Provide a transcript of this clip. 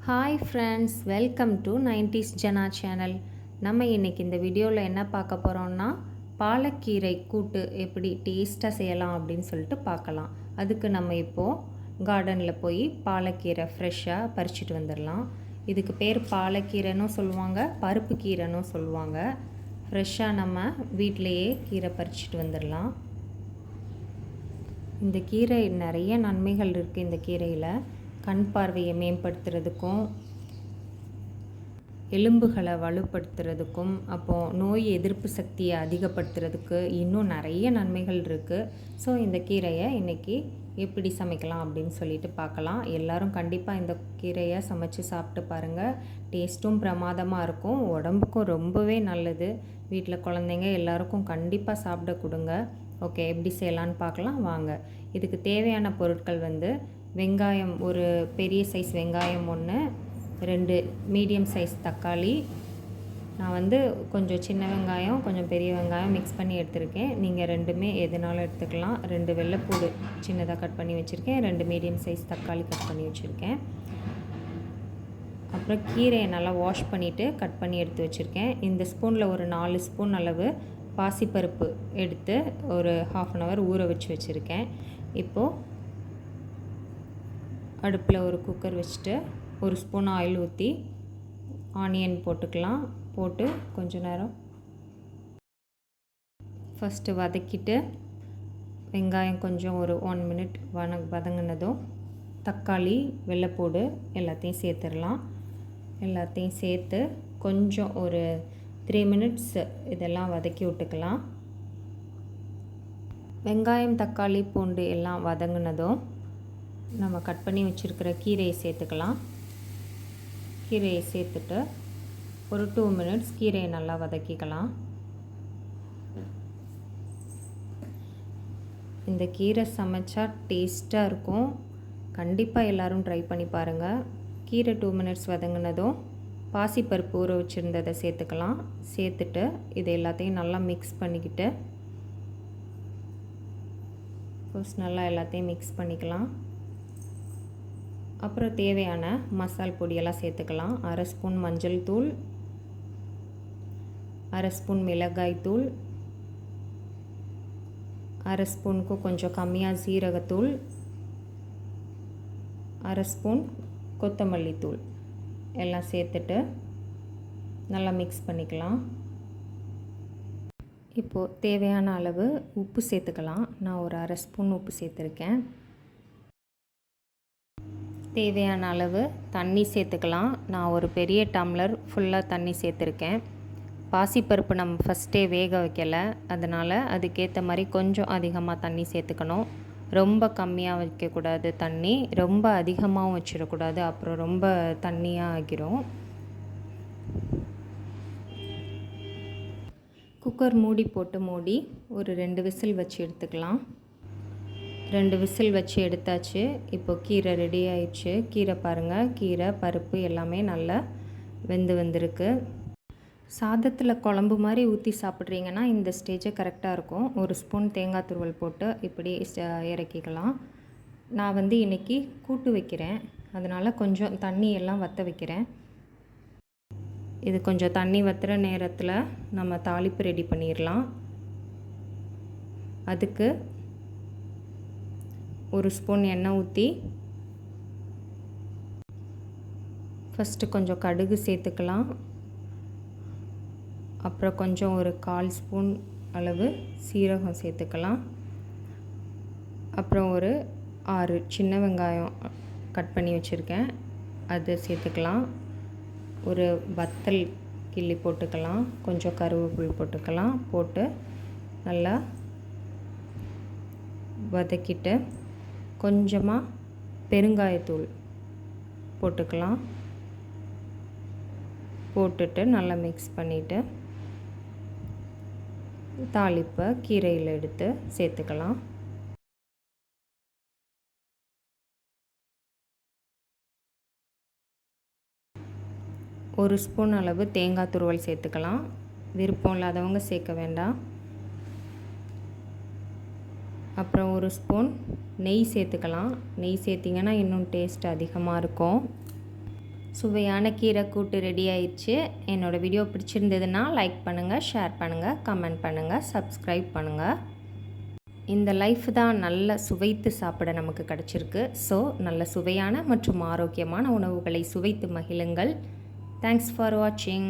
Hi friends, welcome to 90s Jana channel. நம்ம இன்றைக்கி இந்த வீடியோவில் என்ன பார்க்க போகிறோம்னா, பாலக்கீரை கூட்டு எப்படி டேஸ்ட்டாக செய்யலாம் அப்படின்னு சொல்லிட்டு பார்க்கலாம். அதுக்கு நம்ம இப்போது கார்டனில் போய் பாலக்கீரை ஃப்ரெஷ்ஷாக பறிச்சுட்டு வந்துடலாம். இதுக்கு பேர் பாலக்கீரைன்னு சொல்லுவாங்க, பருப்பு கீரைன்னு சொல்லுவாங்க. ஃப்ரெஷ்ஷாக நம்ம வீட்டிலையே கீரை பறிச்சுட்டு வந்துடலாம். இந்த கீரை நிறைய நன்மைகள் இருக்குது. இந்த கீரையில் கண் பார்வையை மேம்படுத்துறதுக்கும், எலும்புகளை வலுப்படுத்துறதுக்கும், அப்போது நோய் எதிர்ப்பு சக்தியை அதிகப்படுத்துறதுக்கு இன்னும் நிறைய நன்மைகள் இருக்குது. ஸோ இந்த கீரையை இன்றைக்கி எப்படி சமைக்கலாம் அப்படின்னு சொல்லிட்டு பார்க்கலாம். எல்லோரும் கண்டிப்பாக இந்த கீரையை சமைச்சு சாப்பிட்டு பாருங்கள். டேஸ்ட்டும் பிரமாதமாக இருக்கும், உடம்புக்கும் ரொம்பவே நல்லது. வீட்டில் குழந்தைங்க எல்லாருக்கும் கண்டிப்பாக சாப்பிட கொடுங்க. ஓகே, எப்படி செய்யலான்னு பார்க்கலாம் வாங்க. இதுக்கு தேவையான பொருட்கள் வெங்காயம், ஒரு பெரிய சைஸ் வெங்காயம் 1, 2 மீடியம் சைஸ் தக்காளி. நான் கொஞ்சம் சின்ன வெங்காயம் கொஞ்சம் பெரிய வெங்காயம் மிக்ஸ் பண்ணி எடுத்திருக்கேன். நீங்கள் ரெண்டுமே எதுனாலும் எடுத்துக்கலாம். 2 வெள்ளைப்பூடு சின்னதாக கட் பண்ணி வச்சுருக்கேன். 2 மீடியம் சைஸ் தக்காளி கட் பண்ணி வச்சுருக்கேன். அப்புறம் கீரையை நல்லா வாஷ் பண்ணிவிட்டு கட் பண்ணி எடுத்து வச்சுருக்கேன். இந்த ஸ்பூனில் ஒரு 4 ஸ்பூன் அளவு பாசிப்பருப்பு எடுத்து ஒரு 1/2 hour ஊற வச்சு வச்சுருக்கேன். இப்போது அடுப்பில் ஒரு குக்கர் வச்சுட்டு 1 ஸ்பூன் ஆயில் ஊற்றி ஆனியன் போட்டுக்கலாம். போட்டு கொஞ்ச நேரம் ஃபஸ்ட்டு வதக்கிட்டு, வெங்காயம் கொஞ்சம் ஒரு 1 minute வதங்கினதும் தக்காளி, வெள்ளைப்பூடு எல்லாத்தையும் சேர்த்துடலாம். எல்லாத்தையும் சேர்த்து கொஞ்சம் ஒரு 3 minutes இதெல்லாம் வதக்கி விட்டுக்கலாம். வெங்காயம், தக்காளி, பூண்டு எல்லாம் வதங்கினதும் நம்ம கட் பண்ணி வச்சுருக்கிற கீரையை சேர்த்துக்கலாம். கீரையை சேர்த்துட்டு ஒரு 2 minutes கீரையை நல்லா வதக்கிக்கலாம். இந்த கீரை சமைச்சா டேஸ்ட்டாக இருக்கும். கண்டிப்பாக எல்லோரும் ட்ரை பண்ணி பாருங்கள். கீரை 2 minutes வதங்கினதும் பாசிப்பருப்பு ஊற வச்சுருந்ததை சேர்த்துக்கலாம். சேர்த்துட்டு இது எல்லாத்தையும் நல்லா மிக்ஸ் பண்ணிக்கிட்டு ஃபர்ஸ்ட் நல்லா எல்லாத்தையும் மிக்ஸ் பண்ணிக்கலாம். அப்புறம் தேவையான மசால் பொடியெல்லாம் சேர்த்துக்கலாம். 1/2 ஸ்பூன் மஞ்சள் தூள், 1/2 ஸ்பூன் மிளகாய் தூள், 1/2 ஸ்பூனுக்கும் கொஞ்சம் கம்மியாக சீரகத்தூள், 1/2 ஸ்பூன் கொத்தமல்லி தூள் எல்லாம் சேர்த்துட்டு நல்லா மிக்ஸ் பண்ணிக்கலாம். இப்போது தேவையான அளவு உப்பு சேர்த்துக்கலாம். நான் ஒரு 1/2 ஸ்பூன் உப்பு சேர்த்துருக்கேன். தேவையான அளவு தண்ணி சேர்த்துக்கலாம். நான் ஒரு பெரிய டம்ளர் ஃபுல்லாக தண்ணி சேர்த்துருக்கேன். பாசிப்பருப்பு நம்ம ஃபஸ்ட்டே வேக வைக்கலை, அதனால் அதுக்கேற்ற மாதிரி கொஞ்சம் அதிகமாக தண்ணி சேர்த்துக்கணும். ரொம்ப கம்மியாக வைக்கக்கூடாது தண்ணி, ரொம்ப அதிகமாகவும் வச்சிடக்கூடாது, அப்புறம் ரொம்ப தண்ணியாக ஆகிரும். குக்கர் மூடி போட்டு மூடி ஒரு 2 விசில் வச்சு எடுத்துக்கலாம். 2 விசில் வச்சு எடுத்தாச்சு. இப்போது கீரை ரெடி ஆயிடுச்சு. கீரை பாருங்கள், கீரை பருப்பு எல்லாமே நல்லா வந்திருக்கு. சாதத்தில் குழம்பு மாதிரி ஊற்றி சாப்பிட்றீங்கன்னா இந்த ஸ்டேஜை கரெக்டாக இருக்கும். 1 ஸ்பூன் தேங்காய் துருவல் போட்டு இப்படி இறக்கிக்கலாம். நான் இன்றைக்கி கூட்டு வைக்கிறேன், அதனால் கொஞ்சம் தண்ணி எல்லாம் வற்ற வைக்கிறேன். இது கொஞ்சம் தண்ணி வற்றுற நேரத்தில் நம்ம தாளிப்பு ரெடி பண்ணிடலாம். அதுக்கு 1 ஸ்பூன் எண்ணெய் ஊற்றி ஃபஸ்ட்டு கொஞ்சம் கடுகு சேர்த்துக்கலாம். அப்புறம் கொஞ்சம் ஒரு 1/4 ஸ்பூன் அளவு சீரகம் சேர்த்துக்கலாம். அப்புறம் ஒரு 6 சின்ன வெங்காயம் கட் பண்ணி வச்சுருக்கேன், அது சேர்த்துக்கலாம். ஒரு வத்தல் கிள்ளி போட்டுக்கலாம். கொஞ்சம் கருவேப்பிலை போட்டுக்கலாம். போட்டு நல்லா வதக்கிட்டு கொஞ்சமாக பெருங்காயத்தூள் போட்டுக்கலாம். போட்டுட்டு நல்லா மிக்ஸ் பண்ணிவிட்டு தாளிப்பை கீரையில் எடுத்து சேர்த்துக்கலாம். ஒரு ஸ்பூன் அளவு தேங்காய் துருவல் சேர்த்துக்கலாம். விருப்பம் இல்லாதவங்க சேர்க்க வேண்டாம். அப்புறம் 1 ஸ்பூன் நெய் சேர்த்துக்கலாம். நெய் சேர்த்திங்கன்னா இன்னும் டேஸ்ட் அதிகமாக இருக்கும். சுவையான கீரை கூட்டு ரெடி ஆயிடுச்சு. என்னோடய வீடியோ பிடிச்சிருந்ததுன்னா லைக் பண்ணுங்கள், ஷேர் பண்ணுங்கள், கமெண்ட் பண்ணுங்கள், சப்ஸ்கிரைப் பண்ணுங்கள். இந்த லைஃப் தான் நல்ல சுவைத்து சாப்பிட நமக்கு கிடச்சிருக்கு. ஸோ நல்ல சுவையான மற்றும் ஆரோக்கியமான உணவுகளை சுவைத்து மகிழுங்கள். தேங்க்ஸ் ஃபார் வாட்சிங்.